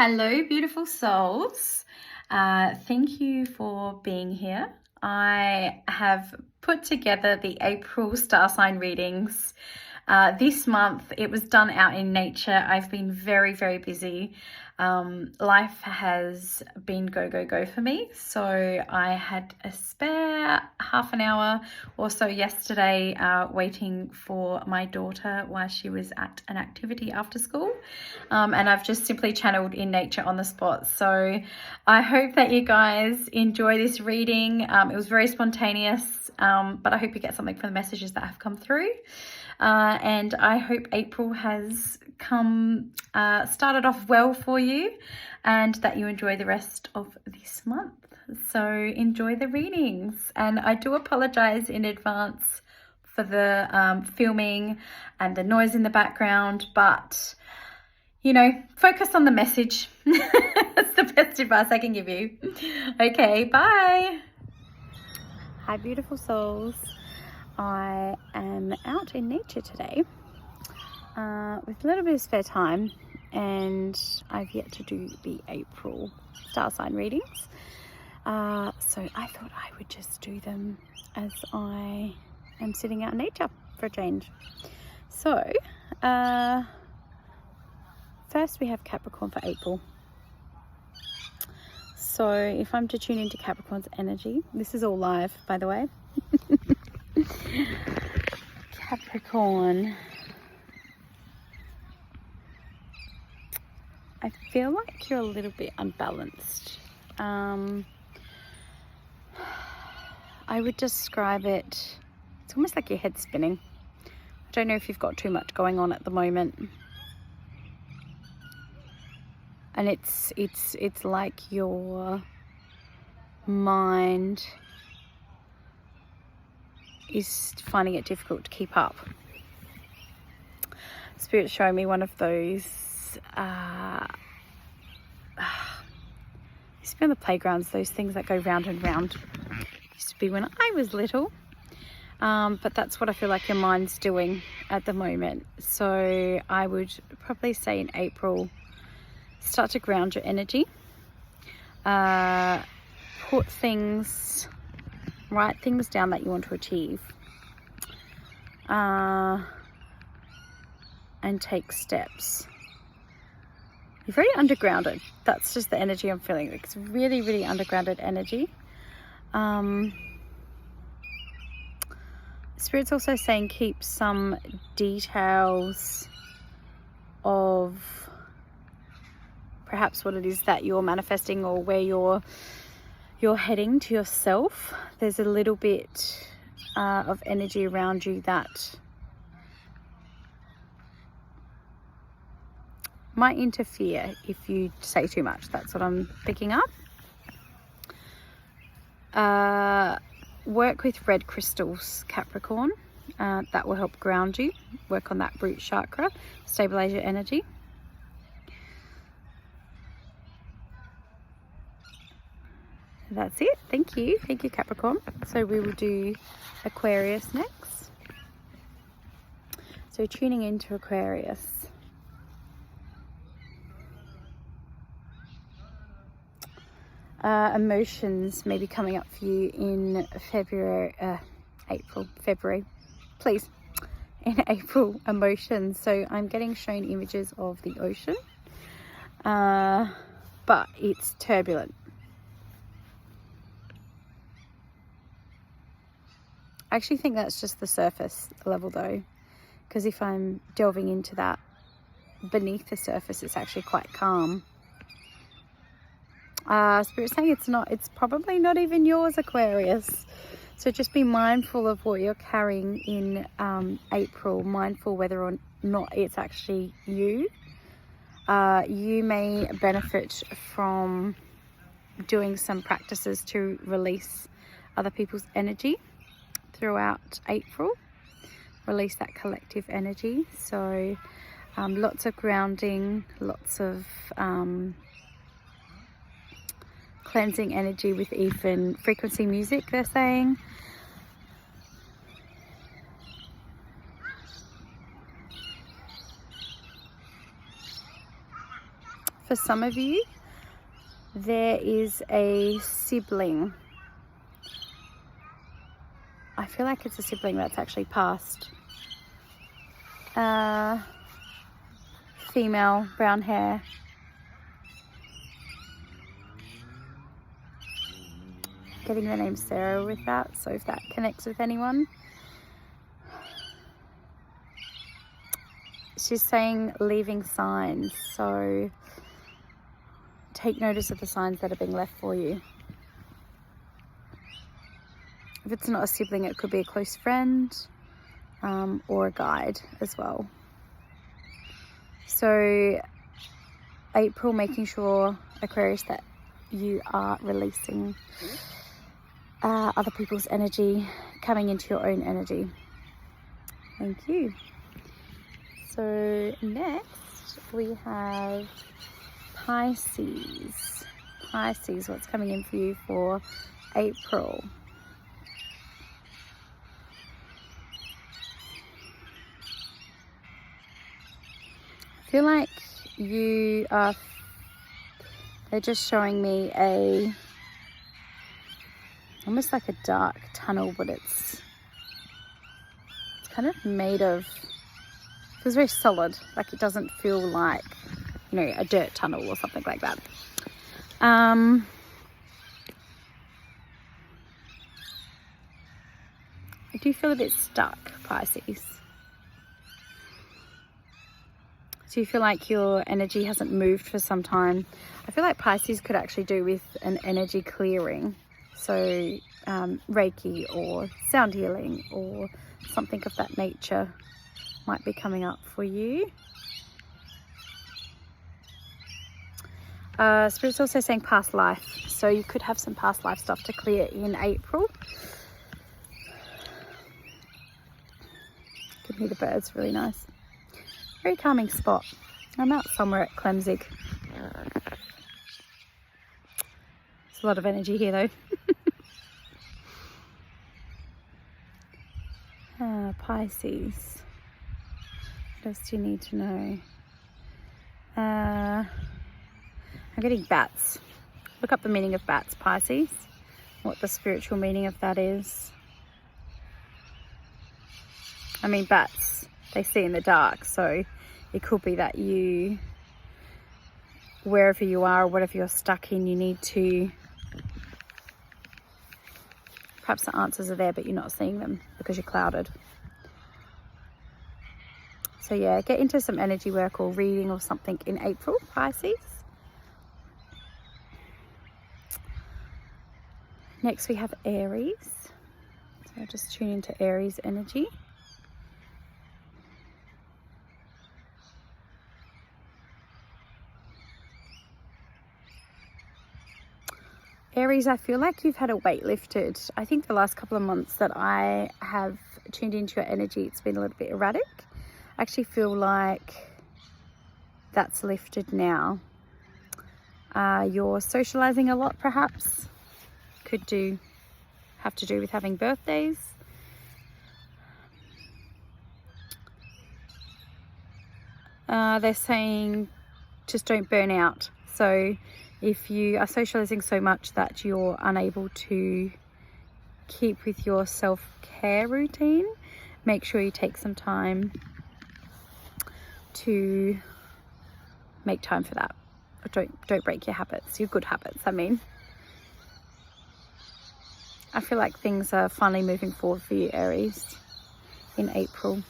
Hello, beautiful souls. Thank you for being here. I have put together the April star sign readings. This month, it was done out in nature. I've been very, very busy. Life has been go for me. So I had a spare half an hour or so yesterday waiting for my daughter while she was at an activity after school. And I've just simply channeled in nature on the spot. So I hope that you guys enjoy this reading. It was very spontaneous, but I hope you get something from the messages that have come through. And I hope April has started off well for you and that you enjoy the rest of this month. So enjoy the readings, and I do apologize in advance for the filming and the noise in the background, but you know, focus on the message. That's the best advice I can give you. Okay, bye. Hi, beautiful souls. I am out in nature today with a little bit of spare time, and I've yet to do the April star sign readings. So I thought I would just do them as I am sitting out in nature for a change. So first we have Capricorn for April. So if I'm to tune into Capricorn's energy, this is all live, by the way. Capricorn. I feel like you're a little bit unbalanced. I would describe it's almost like your head's spinning. I don't know if you've got too much going on at the moment. And it's like your mind is finding it difficult to keep up. Spirit's showing me one of those used to be on the playgrounds, those things that go round and round. Used to be when I was little, but that's what I feel like your mind's doing at the moment. So I would probably say in April, start to ground your energy, write things down that you want to achieve, and take steps. You're very undergrounded. That's just the energy I'm feeling. It's really, really undergrounded energy. Spirit's also saying keep some details of perhaps what it is that you're manifesting or where you're heading to yourself. There's a little bit of energy around you that might interfere if you say too much. That's what I'm picking up. Work with red crystals, Capricorn. That will help ground you. Work on that root chakra, stabilize your energy. That's it. Thank you, Capricorn. So we will do Aquarius next. So tuning into Aquarius. Emotions may be coming up for you in February, please, in April, emotions. So I'm getting shown images of the ocean, but it's turbulent. I actually think that's just the surface level though, because if I'm delving into that beneath the surface, it's actually quite calm. Spirit's saying it's probably not even yours, Aquarius. So just be mindful of what you're carrying in April, mindful whether or not it's actually you. You may benefit from doing some practices to release other people's energy throughout April. Release that collective energy. So lots of grounding, lots of cleansing energy with even frequency music, they're saying. for some of you, there is a sibling. I feel like it's a sibling that's actually passed. Female, brown hair. Getting the name Sarah with that, so if that connects with anyone. She's saying leaving signs, so take notice of the signs that are being left for you. If it's not a sibling, it could be a close friend, or a guide as well. So April, making sure, Aquarius, that you are releasing other people's energy, coming into your own energy. Thank you. So next we have Pisces. Pisces, what's coming in for you for April? I feel like you are, they're just showing me almost like a dark tunnel, but it's kind of made of, feels very solid, like it doesn't feel like, you know, a dirt tunnel or something like that. I do feel a bit stuck, Pisces. So you feel like your energy hasn't moved for some time. I feel like Pisces could actually do with an energy clearing. So Reiki or sound healing or something of that nature might be coming up for you. Spirit's also saying past life. So you could have some past life stuff to clear in April. Give me the birds, really nice. Very calming spot. I'm out somewhere at Clemzig. There's a lot of energy here though. Pisces. What else do you need to know? I'm getting bats. Look up the meaning of bats, Pisces. What the spiritual meaning of that is. I mean, bats, they see in the dark, so it could be that you, wherever you are, whatever you're stuck in, you need to, perhaps the answers are there but you're not seeing them because you're clouded. So yeah, get into some energy work or reading or something in April, Pisces. Next we have Aries. So I'll just tune into Aries energy. Aries, I feel like you've had a weight lifted. I think the last couple of months that I have tuned into your energy, it's been a little bit erratic. I actually feel like that's lifted now. You're socializing a lot, perhaps. Could have to do with having birthdays. They're saying just don't burn out. So if you are socializing so much that you're unable to keep with your self-care routine, make sure you take some time to make time for that. Or don't break your habits, your good habits, I mean. I feel like things are finally moving forward for you, Aries, in April.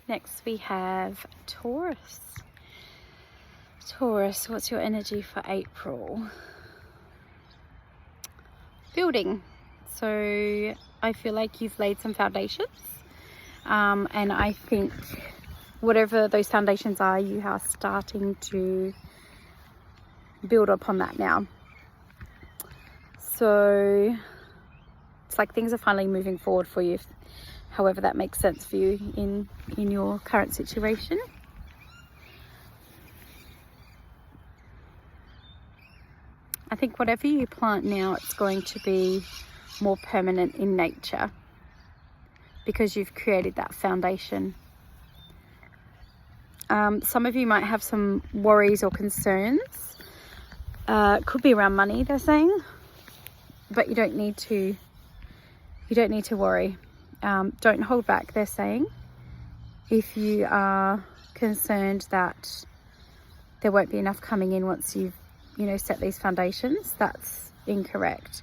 Next we have Taurus. Taurus, what's your energy for April? Building. So I feel like you've laid some foundations, and I think whatever those foundations are, you are starting to build upon that now. So it's like things are finally moving forward for you, however that makes sense for you in your current situation. I think whatever you plant now, it's going to be more permanent in nature because you've created that foundation. Some of you might have some worries or concerns. Could be around money, they're saying, but you don't need to worry. Don't hold back, they're saying. If you are concerned that there won't be enough coming in once you've, set these foundations, that's incorrect.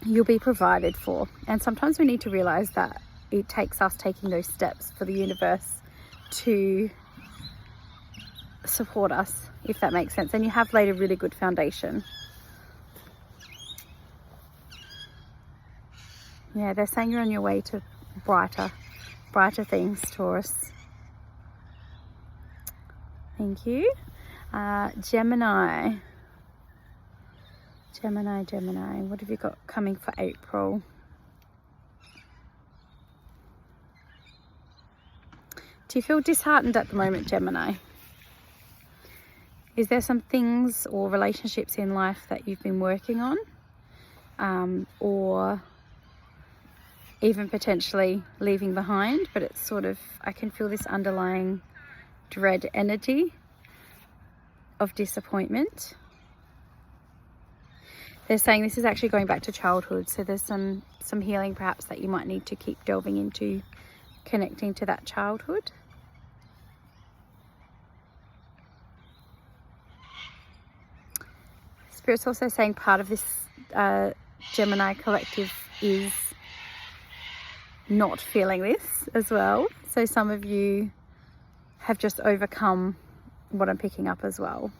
You'll be provided for. And sometimes we need to realize that it takes us taking those steps for the universe to support us, if that makes sense. And you have laid a really good foundation. Yeah, they're saying you're on your way to brighter things, Taurus. Thank you. Gemini. What have you got coming for April? Do you feel disheartened at the moment, Gemini? Is there some things or relationships in life that you've been working on? Or even potentially leaving behind, but it's sort of, I can feel this underlying dread energy of disappointment. They're saying this is actually going back to childhood, so there's some healing perhaps that you might need to keep delving into, connecting to that childhood. Spirit's also saying part of this Gemini collective is not feeling this as well. So some of you have just overcome what I'm picking up as well.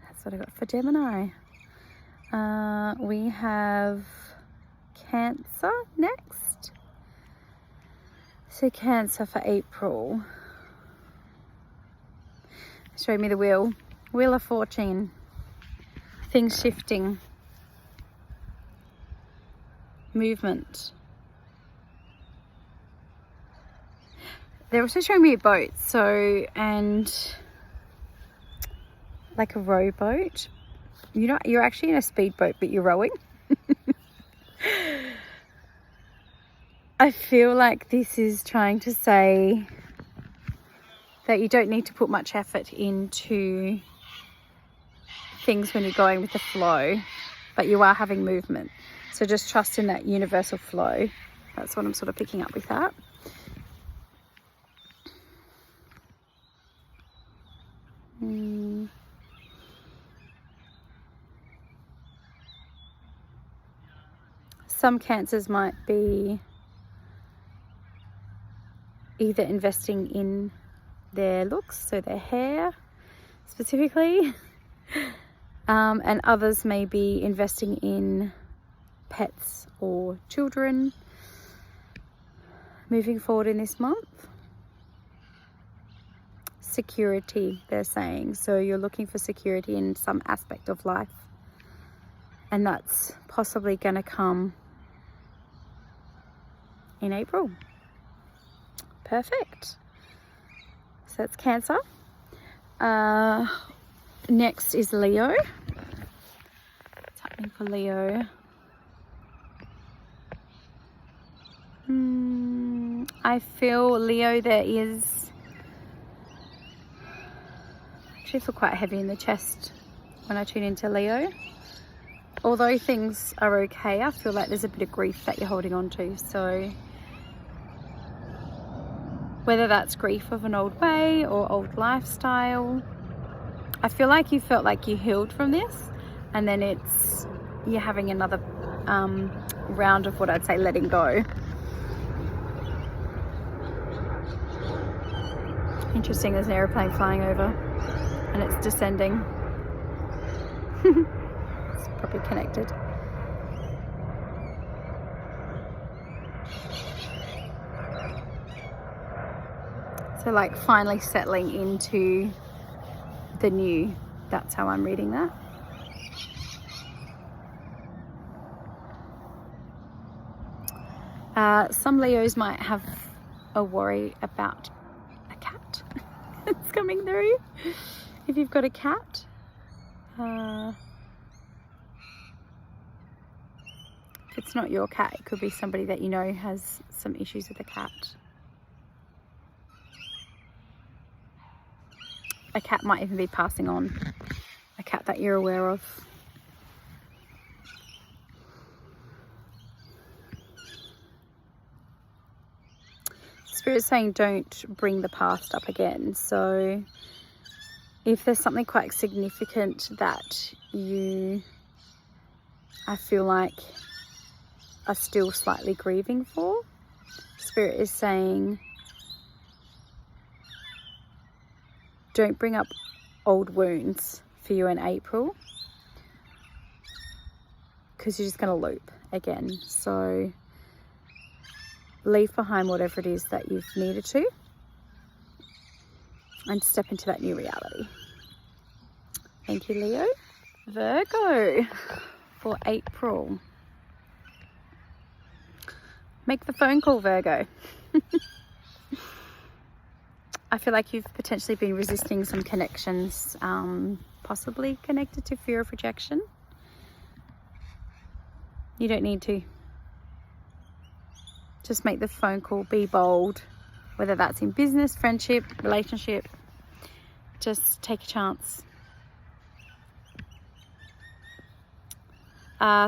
That's what I got for Gemini. We have Cancer next. So Cancer for April. Show me the wheel. Wheel of Fortune. Things shifting. Movement. They're also showing me a boat, and like a rowboat. You're actually in a speedboat, but you're rowing. I feel like this is trying to say that you don't need to put much effort into things when you're going with the flow, but you are having movement. So just trust in that universal flow. That's what I'm sort of picking up with that. Some Cancers might be either investing in their looks, so their hair specifically, and others may be investing in pets or children moving forward in this month. Security, they're saying. So you're looking for security in some aspect of life, and that's possibly going to come in April. Perfect. So that's Cancer. Next is Leo. What's happening for Leo? I feel, Leo, there is, actually feel quite heavy in the chest when I tune into Leo. Although things are okay, I feel like there's a bit of grief that you're holding on to. So whether that's grief of an old way or old lifestyle, I feel like you felt like you healed from this, and then you're having another round of what I'd say letting go. Interesting, there's an aeroplane flying over and it's descending. It's probably connected. So like finally settling into the new. That's how I'm reading that. Some Leos might have a worry about a cat that's coming through. If you've got a cat, If it's not your cat, it could be somebody that you know has some issues with a cat. A cat might even be passing on, a cat that you're aware of. Spirit's saying don't bring the past up again. So if there's something quite significant that you, I feel like, are still slightly grieving for, Spirit is saying don't bring up old wounds for you in April, because you're just going to loop again. So leave behind whatever it is that you've needed to and step into that new reality. Thank you, Leo. Virgo for April. Make the phone call, Virgo. I feel like you've potentially been resisting some connections, possibly connected to fear of rejection. You don't need to. Just make the phone call, be bold, whether that's in business, friendship, relationship. Just take a chance.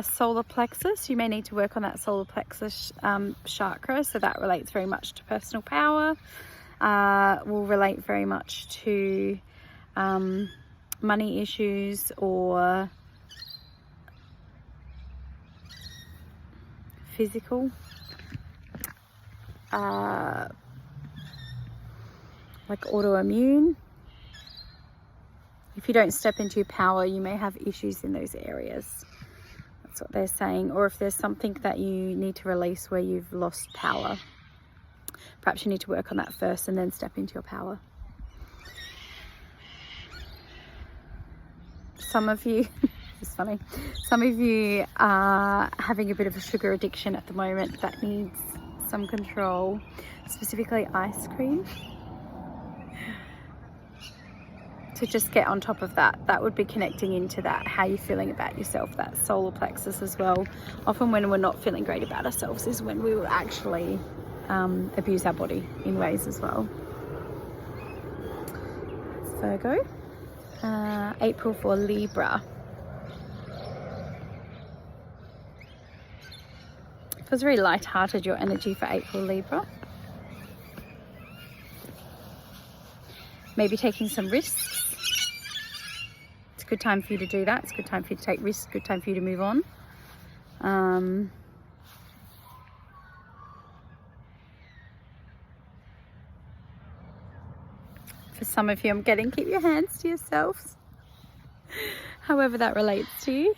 Solar plexus, you may need to work on that solar plexus chakra, so that relates very much to personal power, will relate very much to money issues or physical, like autoimmune. If you don't step into your power, you may have issues in those areas. That's what they're saying. Or if there's something that you need to release where you've lost power, perhaps you need to work on that first and then step into your power. Some of you, it's funny, some of you are having a bit of a sugar addiction at the moment that needs some control, specifically ice cream. To just get on top of that, that would be connecting into that, how you're feeling about yourself, that solar plexus as well. Often when we're not feeling great about ourselves is when we will actually abuse our body in ways as well. It's Virgo. April for Libra. Feels very light-hearted, your energy for April, Libra. Maybe taking some risks. It's a good time for you to do that. It's a good time for you to take risks, good time for you to move on. For some of you, I'm getting keep your hands to yourselves. However that relates to you.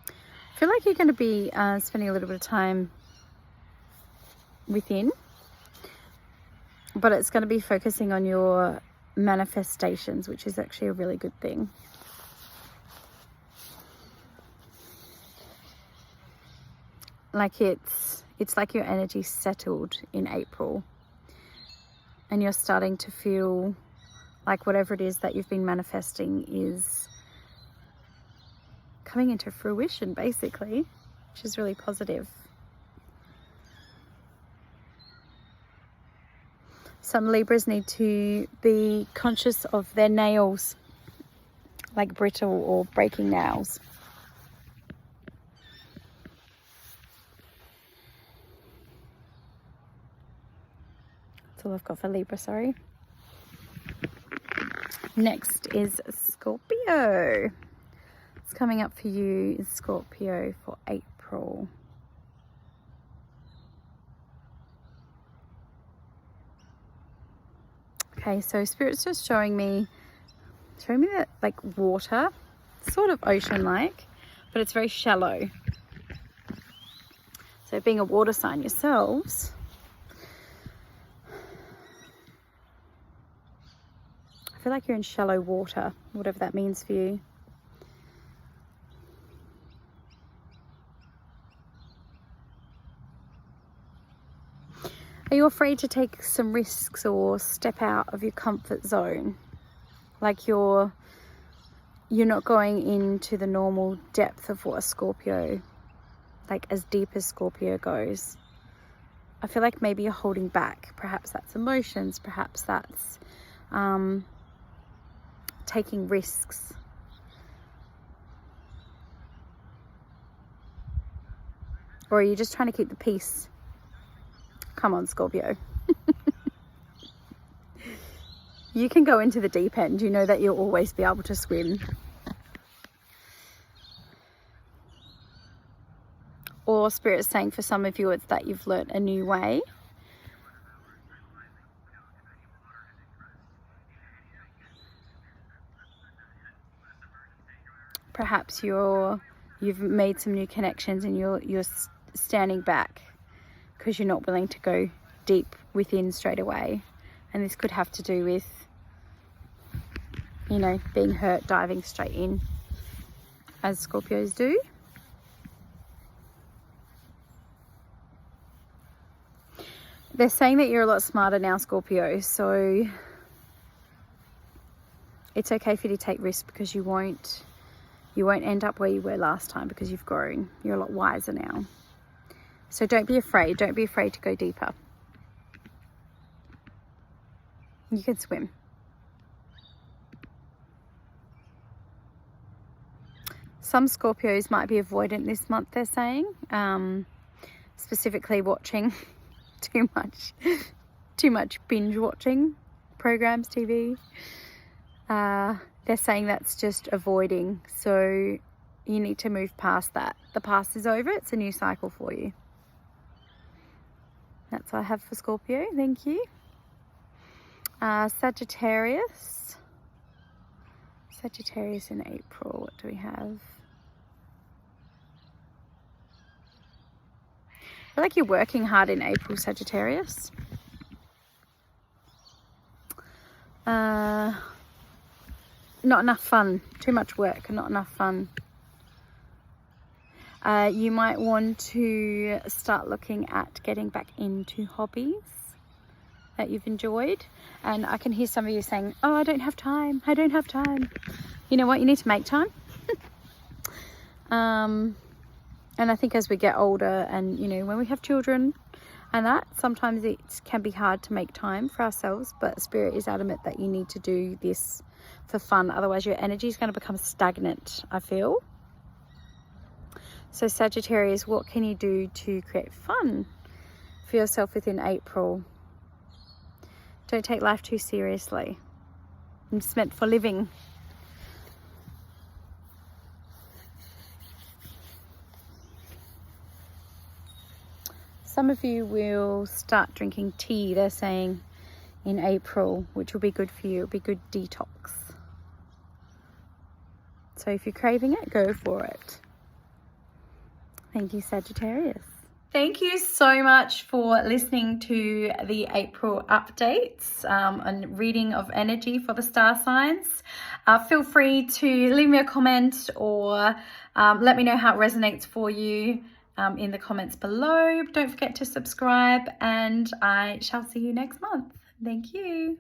I feel like you're going to be spending a little bit of time within, but it's going to be focusing on your manifestations, which is actually a really good thing. Like it's like your energy's settled in April and you're starting to feel like whatever it is that you've been manifesting is coming into fruition, basically, which is really positive. Some Libras need to be conscious of their nails, like brittle or breaking nails. That's all I've got for Libra, sorry. Next is Scorpio. What's coming up for you is Scorpio for April. Okay, so Spirit's just showing me that like water, sort of ocean-like, but it's very shallow. So being a water sign yourselves, I feel like you're in shallow water, whatever that means for you. Are you afraid to take some risks or step out of your comfort zone? Like you're not going into the normal depth of what a Scorpio, like as deep as Scorpio goes. I feel like maybe you're holding back. Perhaps that's emotions, perhaps that's taking risks. Or are you just trying to keep the peace? Come on, Scorpio. You can go into the deep end. You know that you'll always be able to swim. Or Spirit's saying for some of you it's that you've learnt a new way. Perhaps you've made some new connections and you're standing back because you're not willing to go deep within straight away. And this could have to do with, you know, being hurt, diving straight in, as Scorpios do. They're saying that you're a lot smarter now, Scorpio, so it's okay for you to take risks because you won't end up where you were last time because you've grown. You're a lot wiser now. So don't be afraid. Don't be afraid to go deeper. You can swim. Some Scorpios might be avoidant this month, they're saying. Specifically watching too much binge watching programs, TV. They're saying that's just avoiding, so you need to move past that. The past is over. It's a new cycle for you. That's what I have for Scorpio. Thank you. Sagittarius in April. What do we have? I feel like you're working hard in April, Sagittarius. Not enough fun. Too much work and not enough fun. You might want to start looking at getting back into hobbies that you've enjoyed. And I can hear some of you saying, oh, I don't have time. I don't have time. You know what? You need to make time. And I think as we get older and, you know, when we have children and that, sometimes it can be hard to make time for ourselves. But Spirit is adamant that you need to do this for fun. Otherwise, your energy is going to become stagnant, I feel. So Sagittarius, what can you do to create fun for yourself within April? Don't take life too seriously. It's meant for living. Some of you will start drinking tea, they're saying, in April, which will be good for you. It'll be good detox. So if you're craving it, go for it. Thank you, Sagittarius. Thank you so much for listening to the April updates and reading of energy for the star signs. Feel free to leave me a comment or let me know how it resonates for you in the comments below. Don't forget to subscribe and I shall see you next month. Thank you.